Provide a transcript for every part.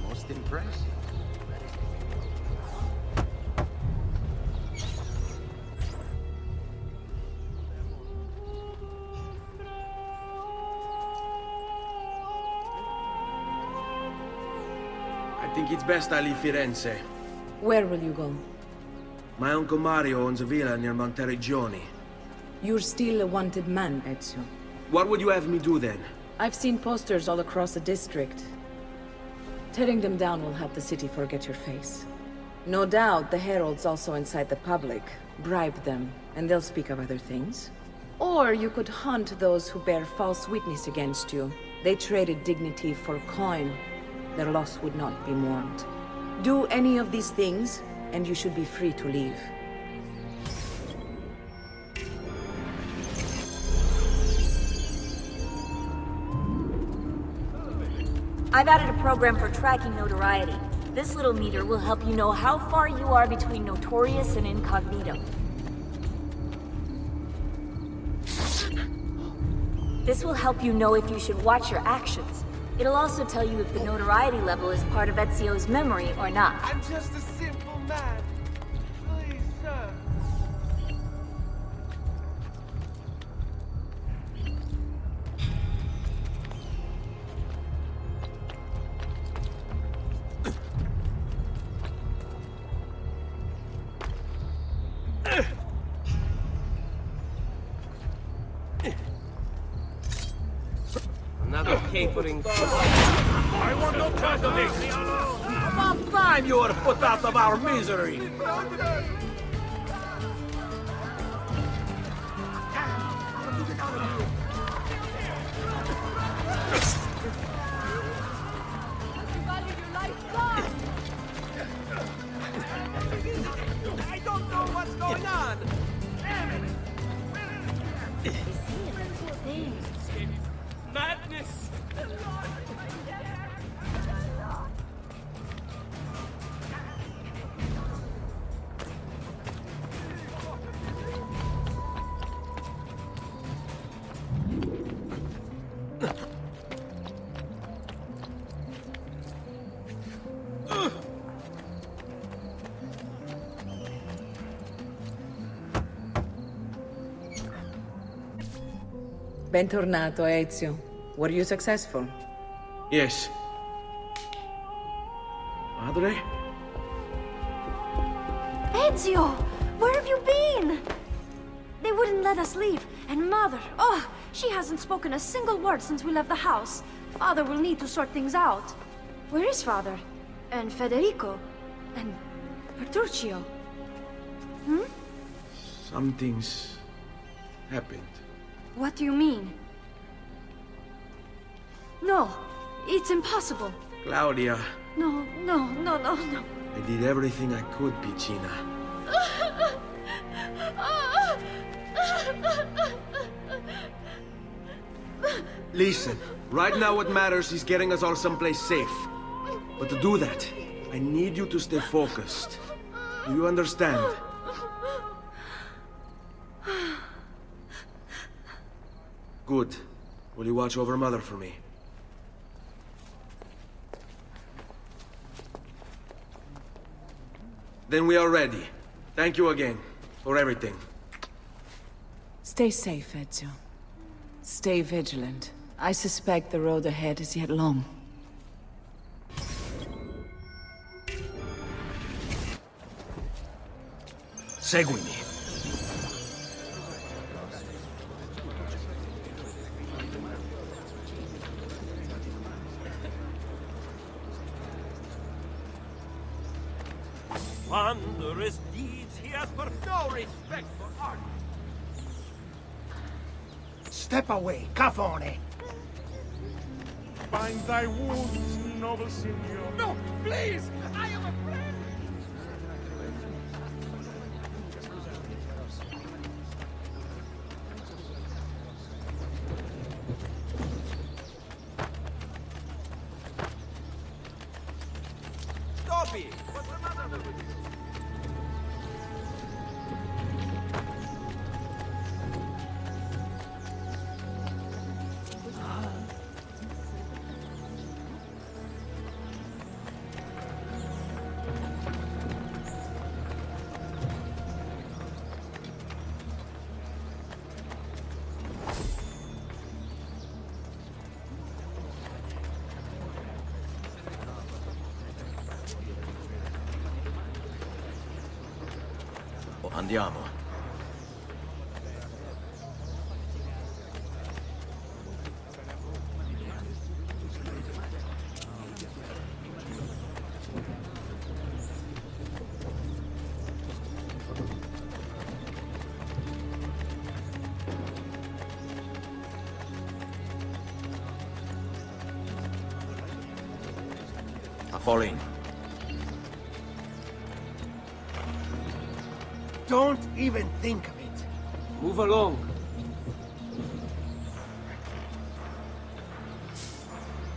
Most impressive. I think it's best I leave Firenze. Where will you go? My uncle Mario owns a villa near Monteriggioni. You're still a wanted man, Ezio. What would you have me do then? I've seen posters all across the district. Tearing them down will help the city forget your face. No doubt the heralds also incite the public. Bribe them, and they'll speak of other things. Or you could hunt those who bear false witness against you. They traded dignity for coin. Their loss would not be mourned. Do any of these things, and you should be free to leave. I've added a program for tracking notoriety. This little meter will help you know how far you are between notorious and incognito. This will help you know if you should watch your actions. It'll also tell you if the notoriety level is part of Ezio's memory or not. I'm just a simple man. Please, sir. Another capering. I want no part of this! About time you were put out of our misery! I don't know what's going on. Madness! Bentornato, Ezio. Were you successful? Yes. Madre? Ezio! Where have you been? They wouldn't let us leave. And Mother, oh, she hasn't spoken a single word since we left the house. Father will need to sort things out. Where is Father? And Federico? And Petruccio? Hmm? Something's happened. What do you mean? No, it's impossible. Claudia, No. I did everything I could, Piccina. Listen, right now what matters is getting us all someplace safe. But to do that, I need you to stay focused. Do you understand? Good. Will you watch over Mother for me? Then we are ready. Thank you again for everything. Stay safe, Ezio. Stay vigilant. I suspect the road ahead is yet long. Seguimi. Wondrous deeds he has for no respect for art. Step away, cafone! Bind thy wounds, noble signor. No, please! I am a friend! Andiamo. Fall in. Don't even think of it. Move along.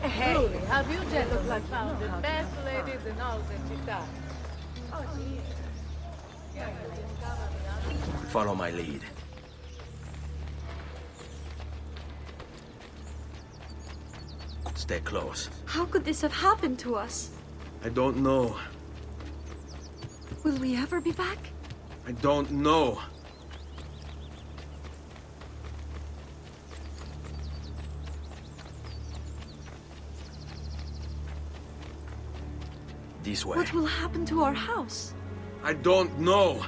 Truly, have you gentlemen found the best ladies in all the città? Oh, Follow my lead. Stay close. How could this have happened to us? I don't know. Will we ever be back? I don't know. This way. What will happen to our house? I don't know.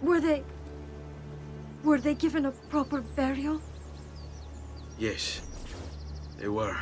Were they given a proper burial? Yes, they were.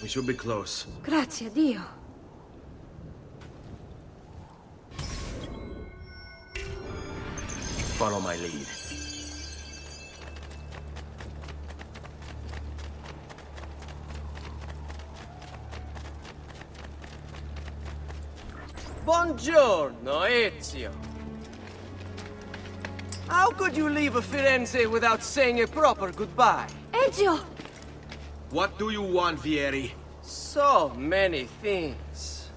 We should be close. Grazie, Dio. Follow my lead. Buongiorno, Ezio. How could you leave Firenze without saying a proper goodbye? Ezio! What do you want, Vieri? So many things.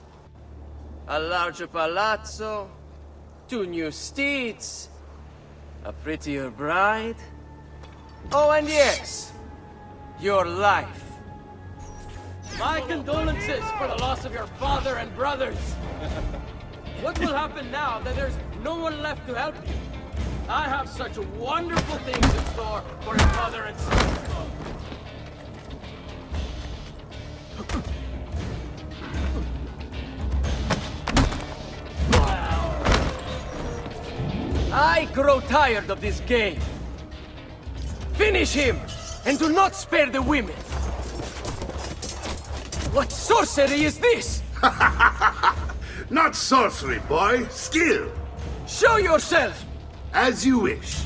A larger palazzo, 2 new steeds, a prettier bride. Oh, and yes, your life. My condolences for the loss of your father and brothers. What will happen now that there's no one left to help you? I have such wonderful things in store for your mother and sister. I grow tired of this game. Finish him, and do not spare the women. What sorcery is this? Not sorcery, boy. Skill. Show yourself! As you wish.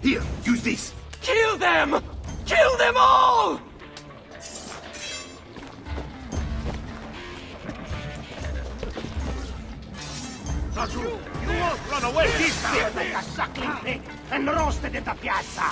Here, use this. Kill them! Kill them all! You won't run away this time. Like a suckling pig and roasted in the piazza.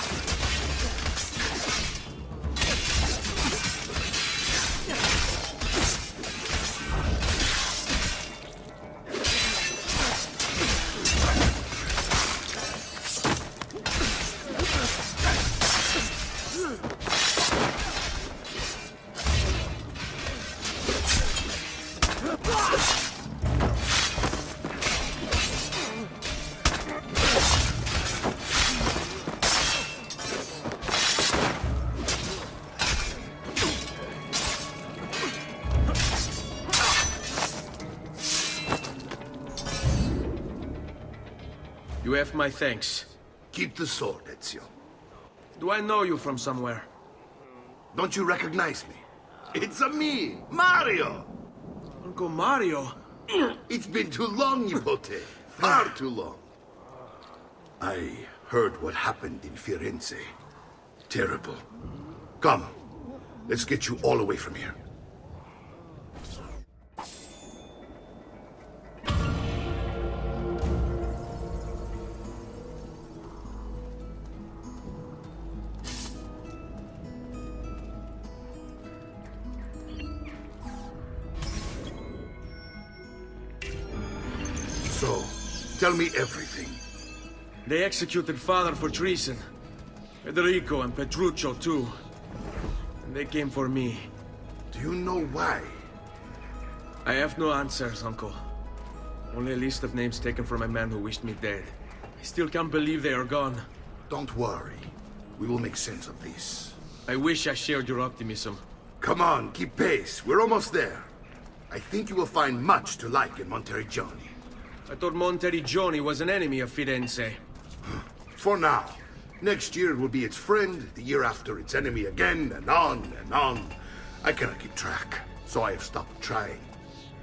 You have my thanks. Keep the sword, Ezio. Do I know you from somewhere? Don't you recognize me? It's a me, Mario! Uncle Mario? It's been too long, Nipote. Far too long. I heard what happened in Firenze. Terrible. Come, let's get you all away from here. So, tell me everything. They executed father for treason. Federico and Petruccio too. And they came for me. Do you know why? I have no answers, Uncle. Only a list of names taken from a man who wished me dead. I still can't believe they are gone. Don't worry. We will make sense of this. I wish I shared your optimism. Come on, keep pace. We're almost there. I think you will find much to like in Monteriggioni. I thought Monteriggioni was an enemy of Firenze. For now. Next year it will be its friend, the year after its enemy again, and on and on. I cannot keep track, so I have stopped trying.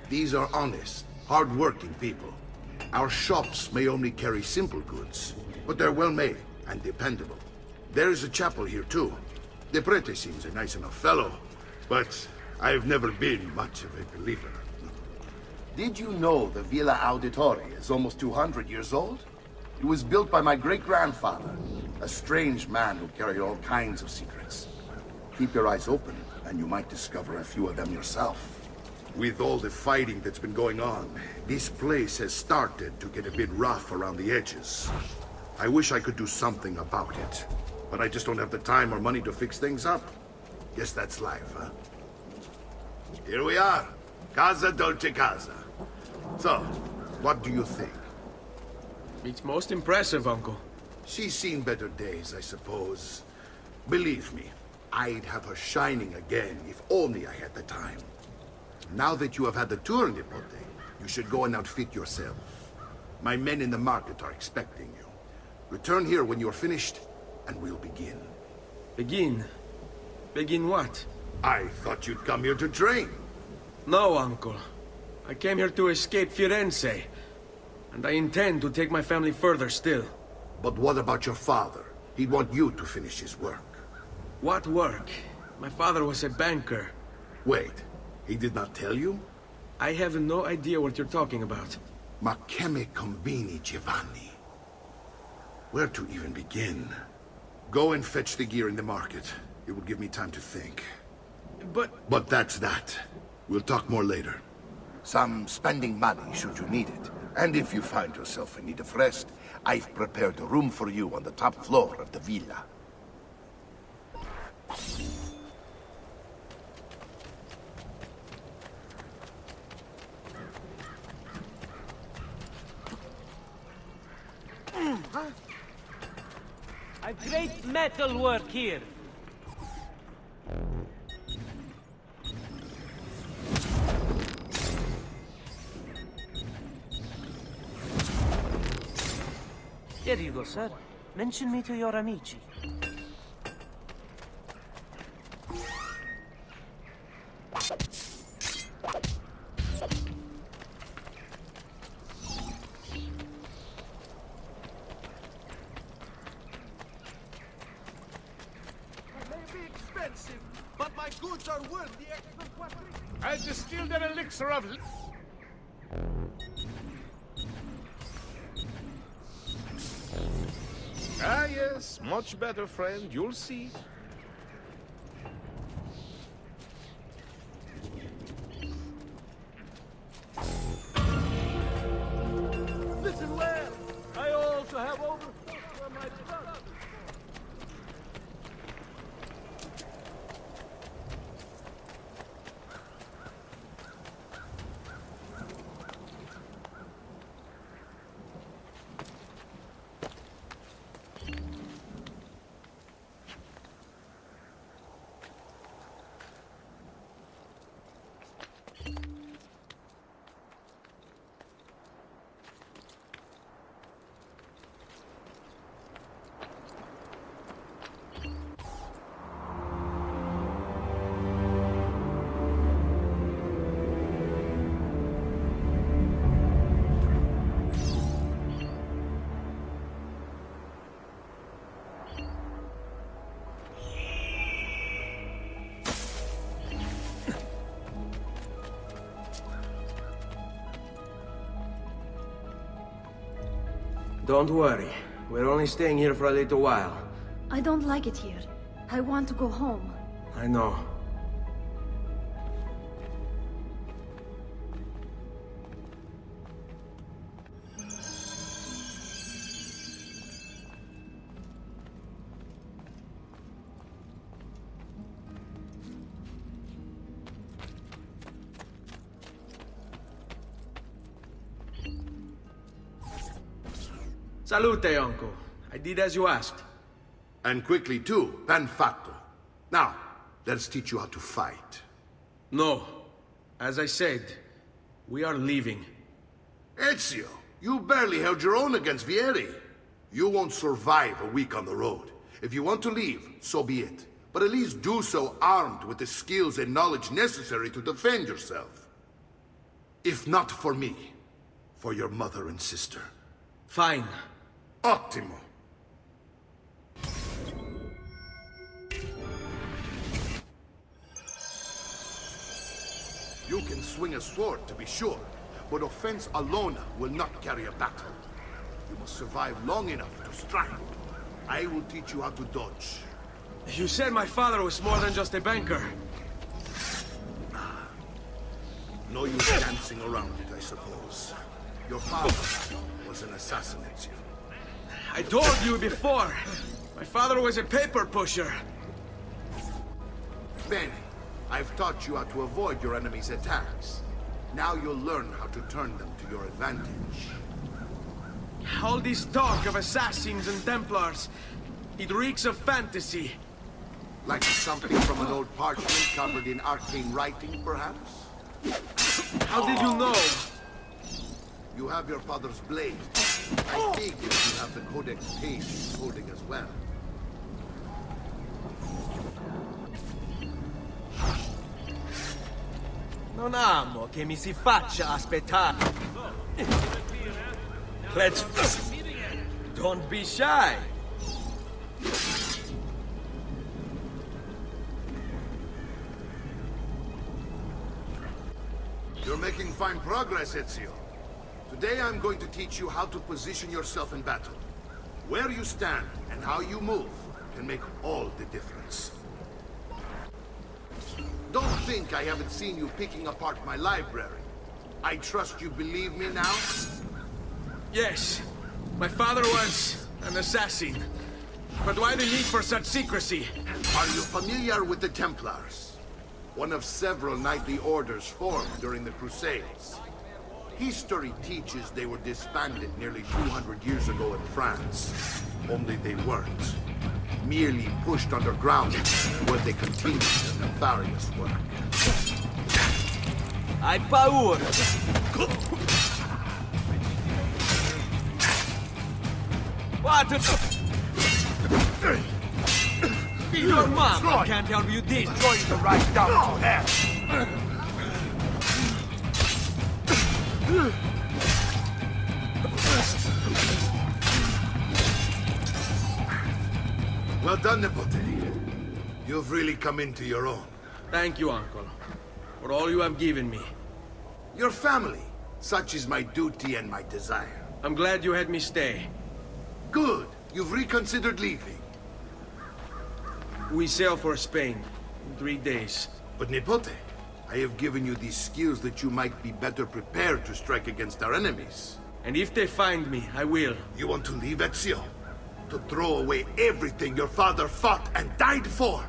These are honest, hard-working people. Our shops may only carry simple goods, but they're well-made and dependable. There is a chapel here, too. The prete seems a nice enough fellow, but I've never been much of a believer. Did you know the Villa Auditore is almost 200 years old? It was built by my great-grandfather, a strange man who carried all kinds of secrets. Keep your eyes open, and you might discover a few of them yourself. With all the fighting that's been going on, this place has started to get a bit rough around the edges. I wish I could do something about it, but I just don't have the time or money to fix things up. Guess that's life, huh? Here we are. Casa Dolce Casa. So, what do you think? It's most impressive, Uncle. She's seen better days, I suppose. Believe me, I'd have her shining again if only I had the time. Now that you have had the tour, Nipote, you should go and outfit yourself. My men in the market are expecting you. Return here when you're finished, and we'll begin. Begin? Begin what? I thought you'd come here to train. No, Uncle. I came here to escape Firenze. And I intend to take my family further still. But what about your father? He'd want you to finish his work. What work? My father was a banker. Wait, he did not tell you? I have no idea what you're talking about. Ma che me combini, Giovanni? Where to even begin? Go and fetch the gear in the market. It will give me time to think. But that's that. We'll talk more later. Some spending money should you need it. And if you find yourself in need of rest, I've prepared a room for you on the top floor of the villa. A great metal work here. Here you go, sir. Mention me to your amici. But my goods are worth the extra quattro. I distilled an elixir of... Ah, yes. Much better, friend. You'll see. Listen well. I also have overflow from my brother. Don't worry. We're only staying here for a little while. I don't like it here. I want to go home. I know. Salute, uncle. I did as you asked. And quickly too, ben fatto. Now, let's teach you how to fight. No. As I said, we are leaving. Ezio, you barely held your own against Vieri. You won't survive a week on the road. If you want to leave, so be it. But at least do so armed with the skills and knowledge necessary to defend yourself. If not for me, for your mother and sister. Fine. Ottimo. You can swing a sword, to be sure, but offense alone will not carry a battle. You must survive long enough to strike. I will teach you how to dodge. You said my father was more than just a banker. No use dancing around it, I suppose. Your father was an assassin, Ezio. I told you before. My father was a paper pusher. Bene, I've taught you how to avoid your enemy's attacks. Now you'll learn how to turn them to your advantage. All this talk of assassins and Templars, it reeks of fantasy. Like something from an old parchment covered in arcane writing, perhaps? How did you know? You have your father's blade. I figured you have the codex page he's holding as well. Non amo che mi si faccia aspettare. Let's... Don't be shy. You're making fine progress, Ezio. Today I'm going to teach you how to position yourself in battle. Where you stand and how you move can make all the difference. Don't think I haven't seen you picking apart my library. I trust you believe me now? Yes. My father was an assassin. But why the need for such secrecy? Are you familiar with the Templars? One of several knightly orders formed during the Crusades. History teaches they were disbanded nearly 200 years ago in France. Only they weren't. Merely pushed underground where they continued their nefarious work. Hai paura? What? Your mom can't help you this. Destroy the right down to hell. Well done, Nipote. You've really come into your own. Thank you, Uncle, for all you have given me. Your family. Such is my duty and my desire. I'm glad you had me stay. Good. You've reconsidered leaving. We sail for Spain in 3 days. But Nipote, I have given you these skills that you might be better prepared to strike against our enemies. And if they find me, I will. You want to leave, Ezio? To throw away everything your father fought and died for?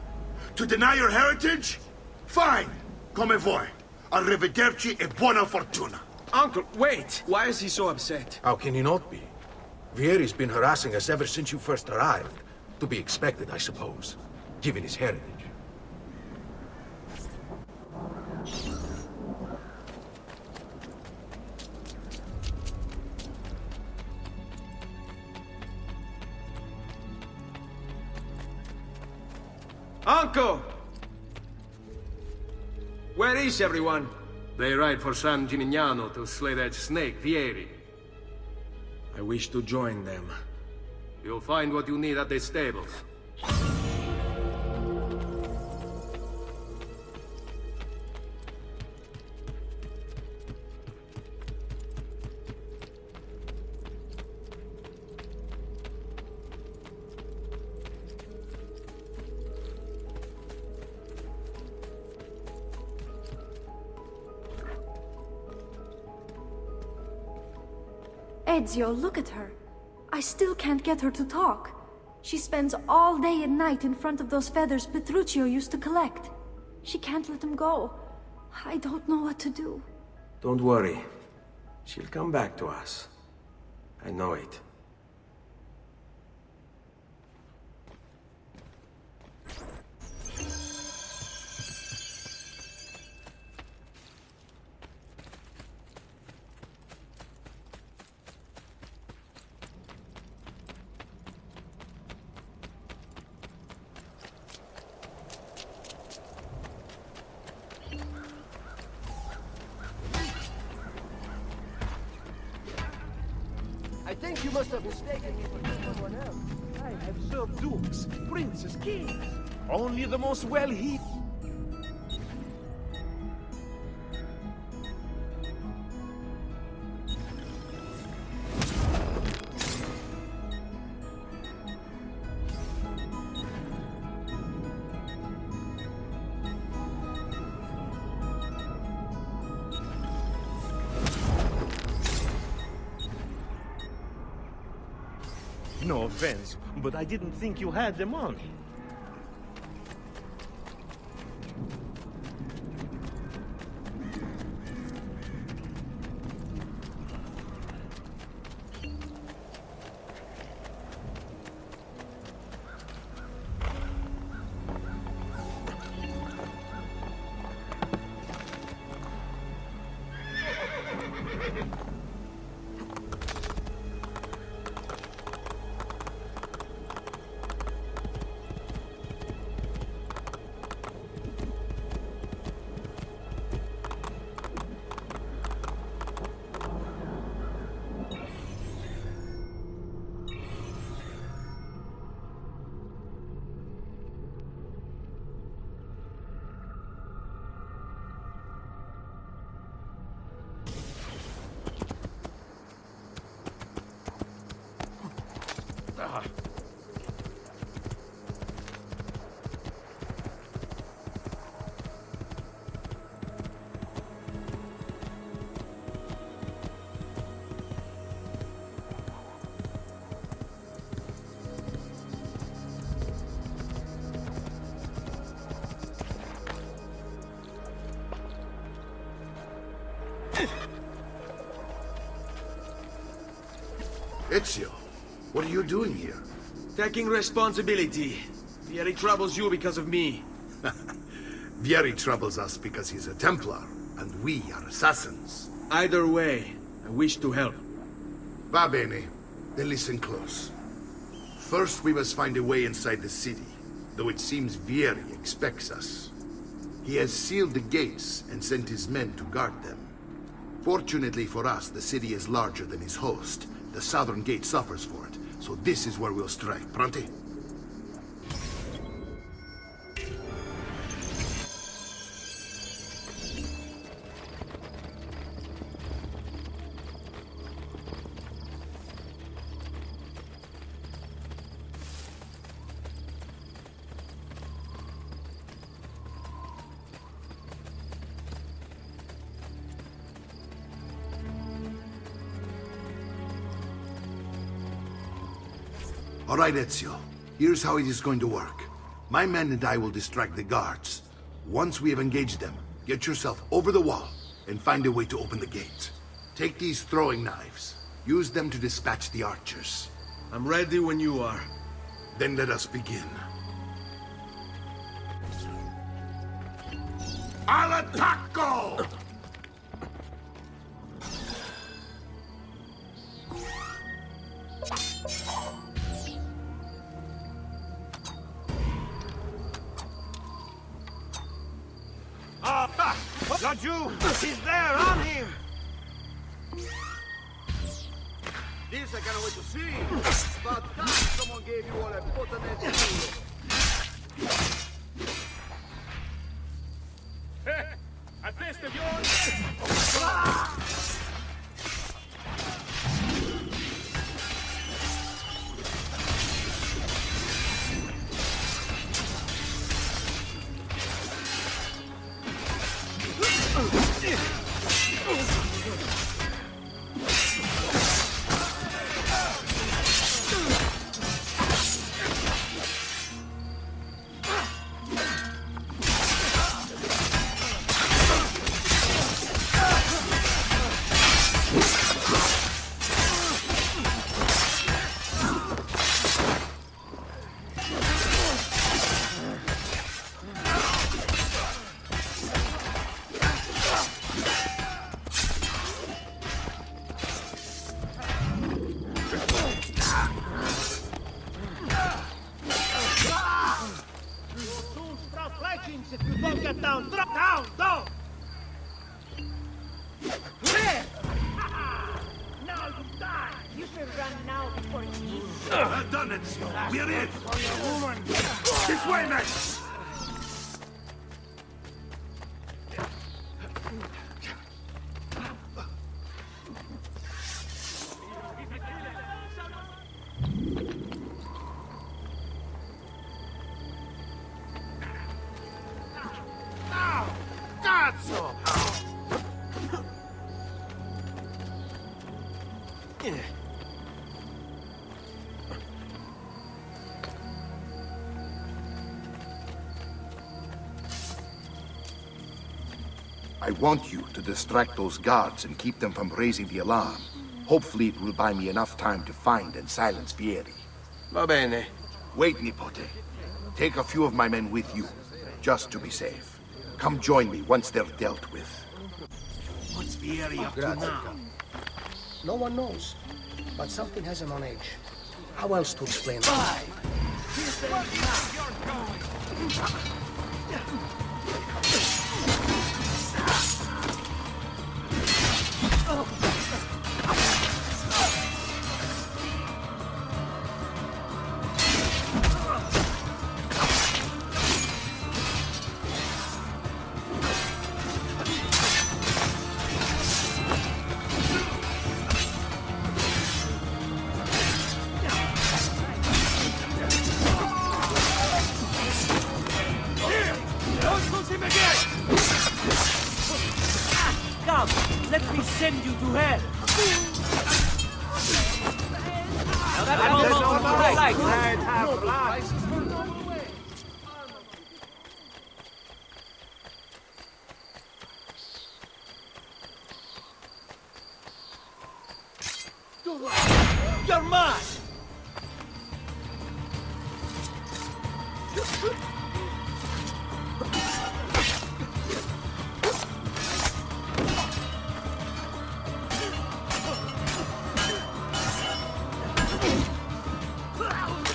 To deny your heritage? Fine! Come vuoi. Arrivederci e buona fortuna. Uncle, wait! Why is he so upset? How can he not be? Vieri's been harassing us ever since you first arrived. To be expected, I suppose, given his heritage. Uncle! Where is everyone? They ride for San Gimignano to slay that snake, Vieri. I wish to join them. You'll find what you need at the stables. Ezio, look at her. I still can't get her to talk. She spends all day and night in front of those feathers Petruchio used to collect. She can't let them go. I don't know what to do. Don't worry. She'll come back to us. I know it. I think you must have mistaken me for someone else. I have served dukes, princes, kings. Only the most well-heeled. No offense, but I didn't think you had them on. Ezio, what are you doing here? Taking responsibility. Vieri troubles you because of me. Vieri troubles us because he's a Templar, and we are assassins. Either way, I wish to help. Va bene. Then listen close. First, we must find a way inside the city, though it seems Vieri expects us. He has sealed the gates and sent his men to guard them. Fortunately for us, the city is larger than his host. The southern gate suffers for it, so this is where we'll strike. Pronti? All right, Ezio. Here's how it is going to work. My men and I will distract the guards. Once we have engaged them, get yourself over the wall and find a way to open the gate. Take these throwing knives. Use them to dispatch the archers. I'm ready when you are. Then let us begin. Al attacco! Laggiù! He's there! On him! This I cannot wait to see! But someone gave you all a potente A testa di Get down! Drop down! Down! Now you die! You should run now before it's easy. Well done, Ezio. We're in. This way, men. Cazzo! I want you to distract those guards and keep them from raising the alarm. Hopefully it will buy me enough time to find and silence Fieri. Va bene. Wait, Nipote. Take a few of my men with you, just to be safe. Come join me once they're dealt with. What's Fieri up to now? No one knows, but something has him on edge. How else to explain that? Come, let me send you to hell. Now that's almost right. You're mine.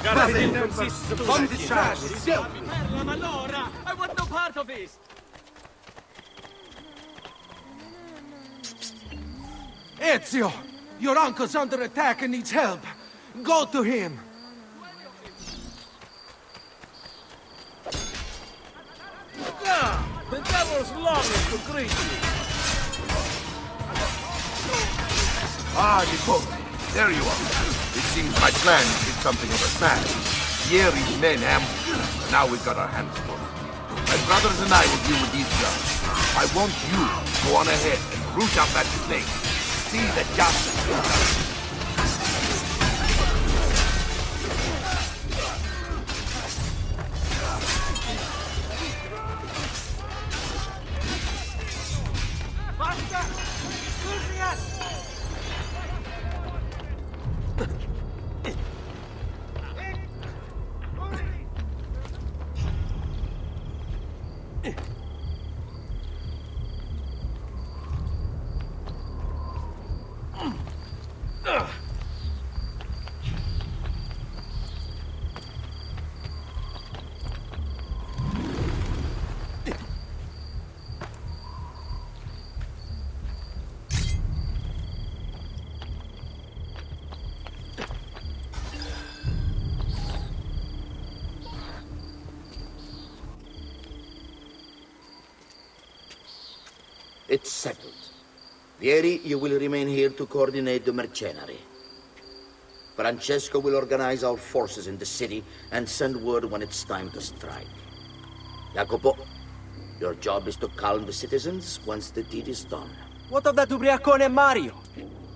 Nothing consists of bomb discharges. Allora, I want no part of this. Ezio! Your uncle's under attack and needs help. Go to him. The devil's longing to greet you. Ah, Nipote, there you are. It seems my plan did something of a smash. Fieri's men ambushed us, and now we've got our hands full. My brothers and I will deal with these guns. I want you to go on ahead and root out that snake. See that justice is done. It's settled. Fieri, you will remain here to coordinate the mercenary. Francesco will organize our forces in the city and send word when it's time to strike. Jacopo, your job is to calm the citizens once the deed is done. What of that ubriacone Mario?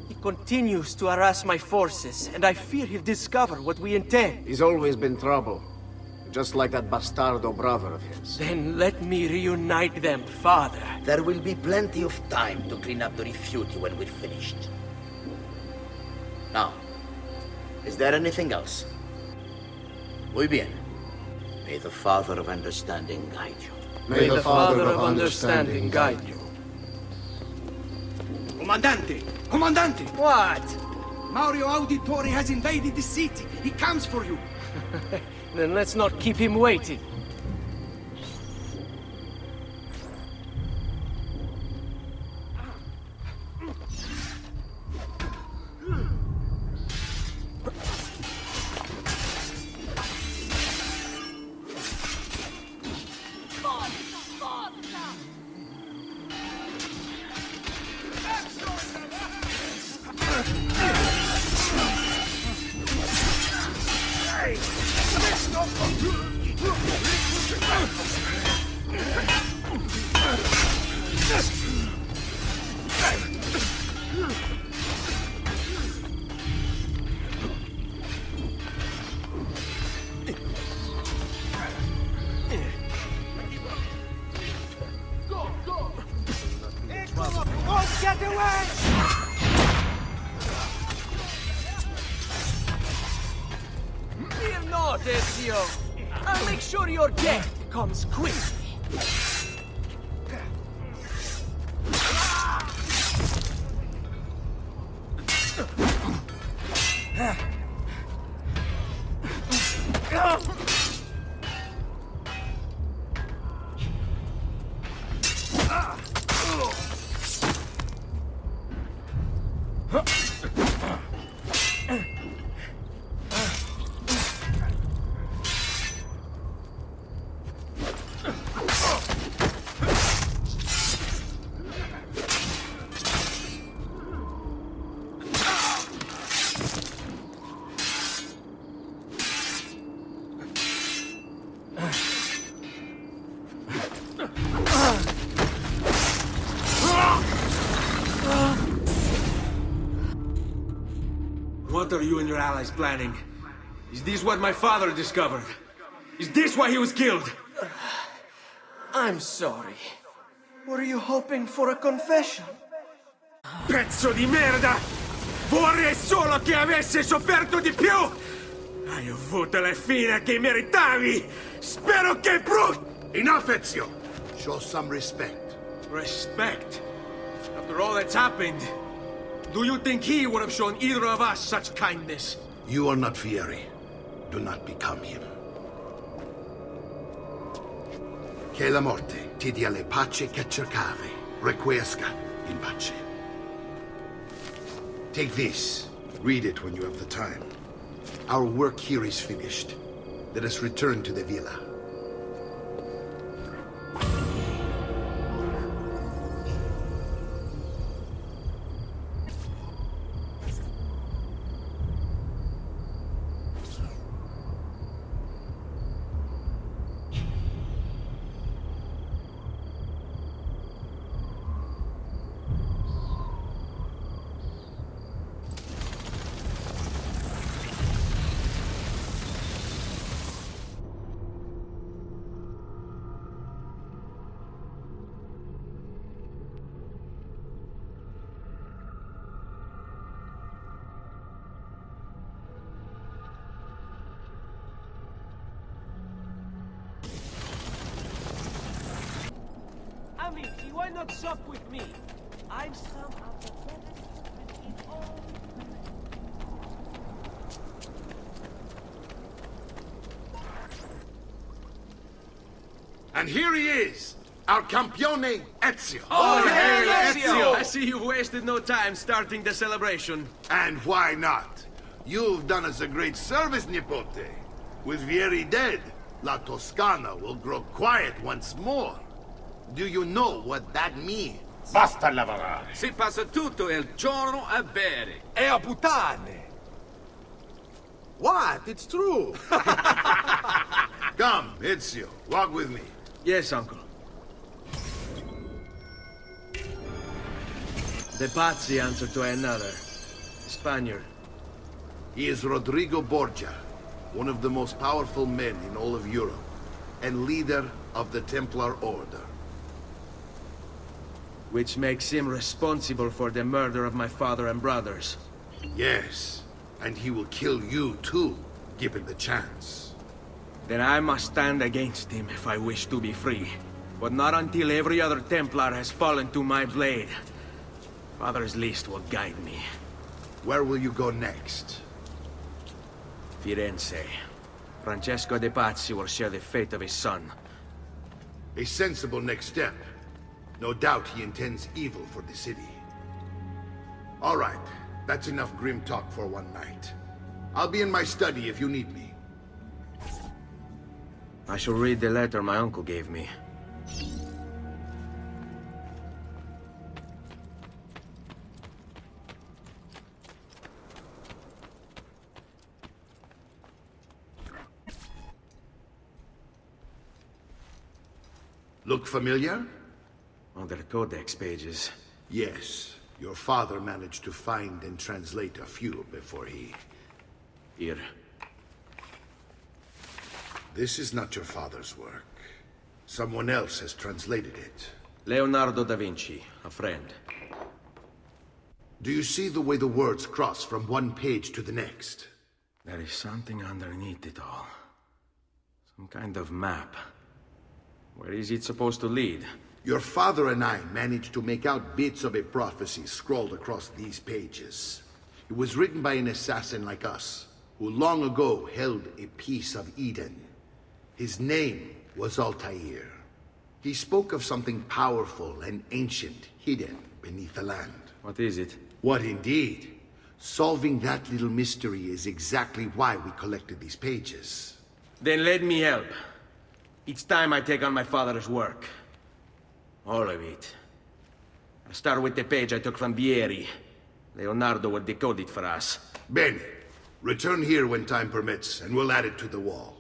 He continues to harass my forces, and I fear he'll discover what we intend. He's always been trouble. Just like that bastardo brother of his. Then let me reunite them, father. There will be plenty of time to clean up the refuge when we're finished. Now, is there anything else? Muy bien. May the Father of Understanding guide you. May the Father of Understanding guide you. Comandante! Comandante! What? Mario Auditori has invaded the city. He comes for you. Then let's not keep him waiting. Ezio. I'll make sure your death comes quickly. What are you and your allies planning? Is this what my father discovered? Is this why he was killed? I'm sorry. Were you hoping for a confession? Pezzo di merda! Vorrei solo che avessi sofferto di più! Hai avuto la fine che meritavi! Spero che Enough, Ezio! Show some respect. Respect? After all that's happened, do you think he would have shown either of us such kindness? You are not Fieri. Do not become him. Che la morte ti dia le pace che cercavi. Requiesca in pace. Take this. Read it when you have the time. Our work here is finished. Let us return to the villa. Amici, why not sup with me? I'm some of the best in all. And here he is, our campione Ezio. Oh, hey, Ezio! I see you've wasted no time starting the celebration. And why not? You've done us a great service, Nipote. With Vieri dead, La Toscana will grow quiet once more. Do you know what that means? Basta lavorare. Si passa tutto il giorno a bere. E a puttane! What? It's true! Come, Ezio, walk with me. Yes, uncle. The Pazzi answer to another. Spaniard. He is Rodrigo Borgia, one of the most powerful men in all of Europe, and leader of the Templar Order. Which makes him responsible for the murder of my father and brothers. Yes, and he will kill you too, given the chance. Then I must stand against him if I wish to be free. But not until every other Templar has fallen to my blade. Father's list will guide me. Where will you go next? Firenze. Francesco de Pazzi will share the fate of his son. A sensible next step. No doubt he intends evil for the city. All right, that's enough grim talk for one night. I'll be in my study if you need me. I shall read the letter my uncle gave me. Look familiar? Other codex pages. Yes. Your father managed to find and translate a few before he... Here. This is not your father's work. Someone else has translated it. Leonardo da Vinci, a friend. Do you see the way the words cross from one page to the next? There is something underneath it all. Some kind of map. Where is it supposed to lead? Your father and I managed to make out bits of a prophecy scrawled across these pages. It was written by an assassin like us, who long ago held a piece of Eden. His name was Altair. He spoke of something powerful and ancient hidden beneath the land. What is it? What indeed? Solving that little mystery is exactly why we collected these pages. Then let me help. It's time I take on my father's work. All of it. I'll start with the page I took from Vieri. Leonardo will decode it for us. Bene. Return here when time permits, and we'll add it to the wall.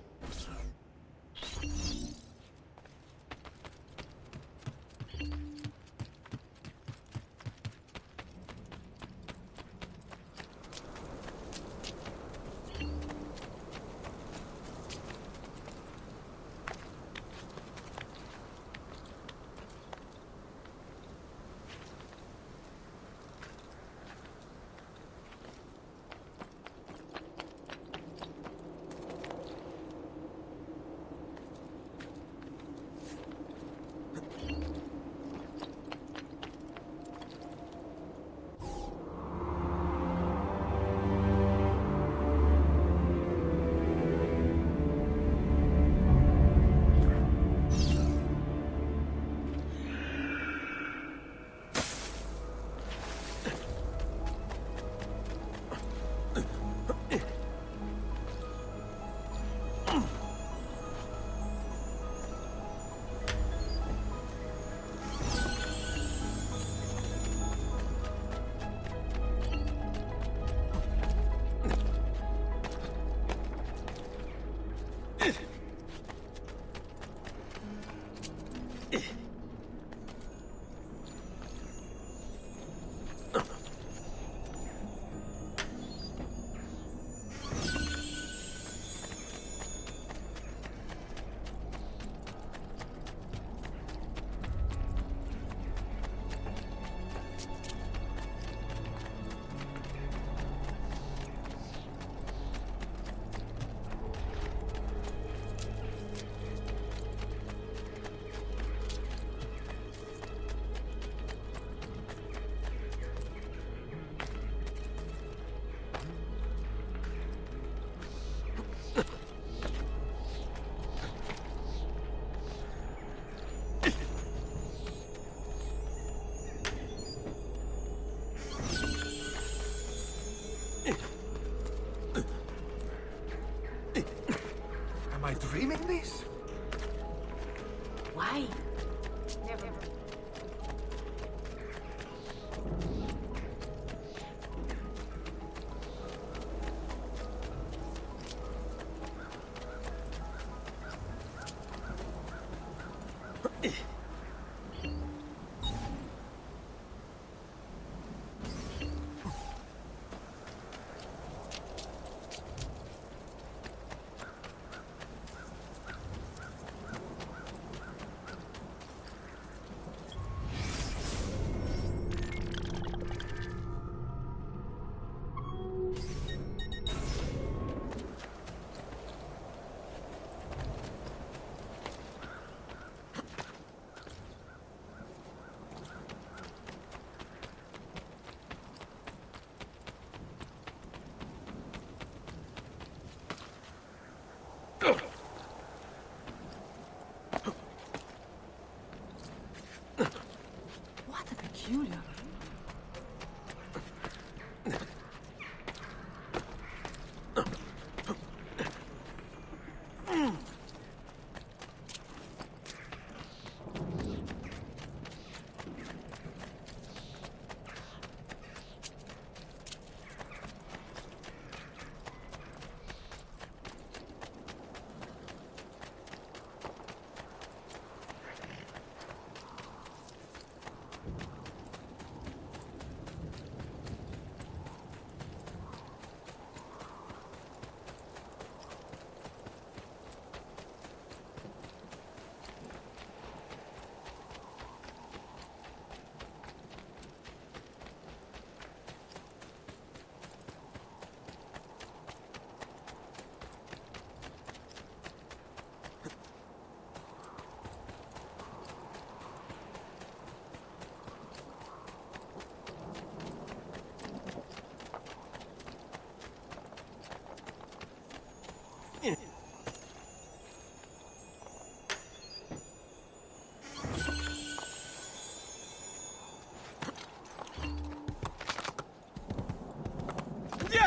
Am I dreaming this? Why? Never.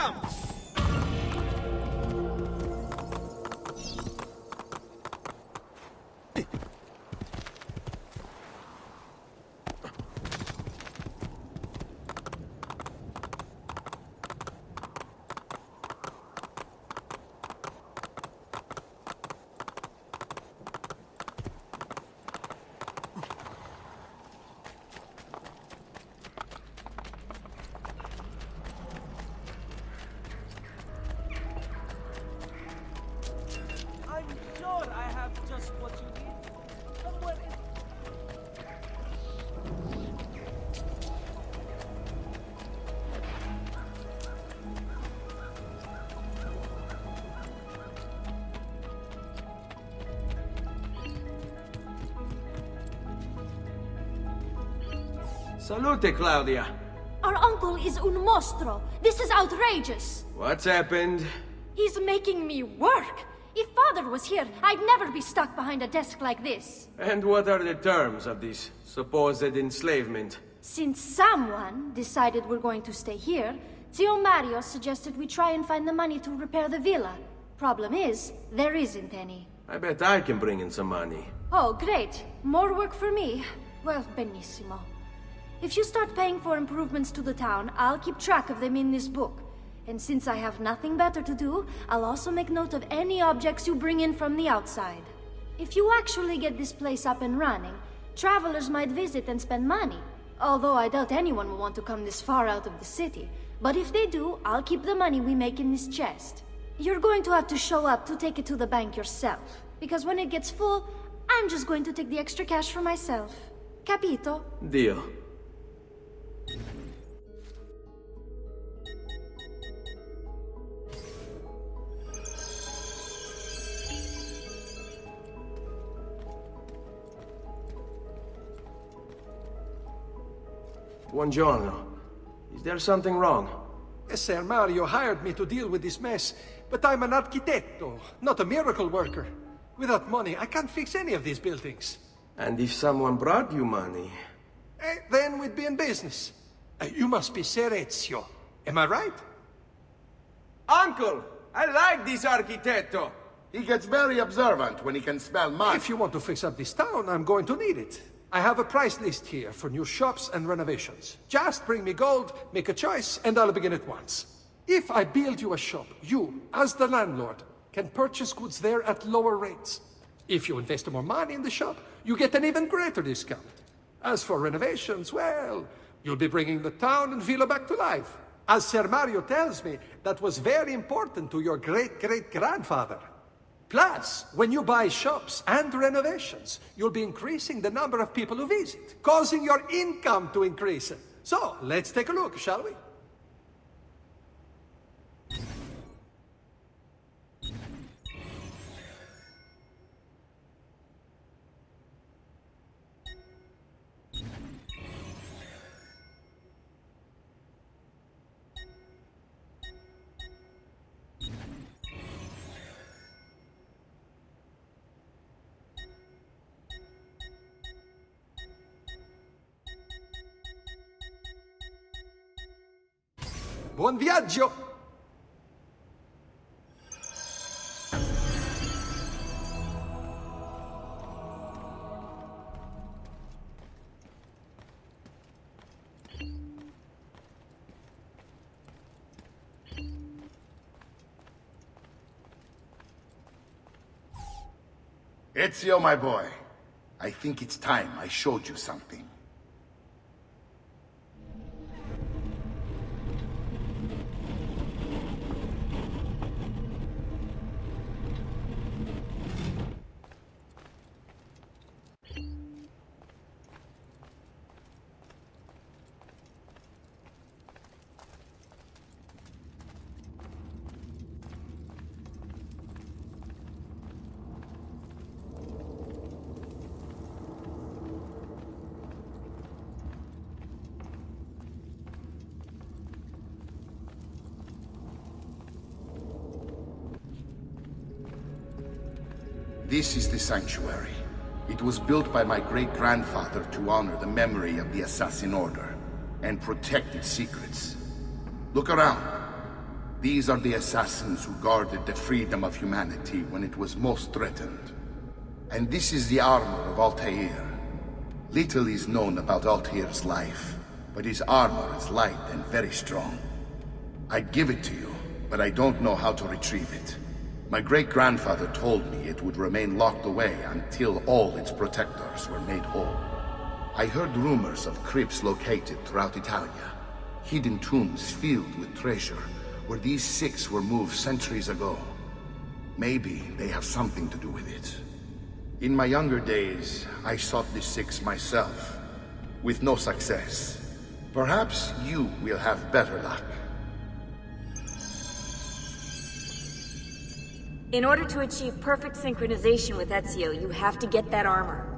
them! I'm sure I have just what you need. Somewhere in... Salute, Claudia. Our uncle is un mostro. This is outrageous. What's happened? He's making me work. If Father was here, I'd never be stuck behind a desk like this. And what are the terms of this supposed enslavement? Since someone decided we're going to stay here, Zio Mario suggested we try and find the money to repair the villa. Problem is, there isn't any. I bet I can bring in some money. Oh, great. More work for me. Well, benissimo. If you start paying for improvements to the town, I'll keep track of them in this book. And since I have nothing better to do, I'll also make note of any objects you bring in from the outside. If you actually get this place up and running, travelers might visit and spend money. Although I doubt anyone will want to come this far out of the city. But if they do, I'll keep the money we make in this chest. You're going to have to show up to take it to the bank yourself. Because when it gets full, I'm just going to take the extra cash for myself. Capito? Deal. Buongiorno. Is there something wrong? Ser Mario hired me to deal with this mess, but I'm an architetto, not a miracle worker. Without money, I can't fix any of these buildings. And if someone brought you money? Then we'd be in business. You must be Ser Ezio. Am I right? Uncle! I like this architetto! He gets very observant when he can smell money. If you want to fix up this town, I'm going to need it. I have a price list here for new shops and renovations. Just bring me gold, make a choice, and I'll begin at once. If I build you a shop, you, as the landlord, can purchase goods there at lower rates. If you invest more money in the shop, you get an even greater discount. As for renovations, well, you'll be bringing the town and villa back to life. As Ser Mario tells me, that was very important to your great-great-grandfather. Plus, when you buy shops and renovations, you'll be increasing the number of people who visit, causing your income to increase. So, let's take a look, shall we? Buon viaggio! Ezio, my boy, I think it's time I showed you something. This is the sanctuary. It was built by my great-grandfather to honor the memory of the Assassin Order and protect its secrets. Look around. These are the assassins who guarded the freedom of humanity when it was most threatened. And this is the armor of Altair. Little is known about Altair's life, but his armor is light and very strong. I'd give it to you, but I don't know how to retrieve it. My great-grandfather told me it would remain locked away until all its protectors were made whole. I heard rumors of crypts located throughout Italia, hidden tombs filled with treasure, where these six were moved centuries ago. Maybe they have something to do with it. In my younger days, I sought the six myself, with no success. Perhaps you will have better luck. In order to achieve perfect synchronization with Ezio, you have to get that armor.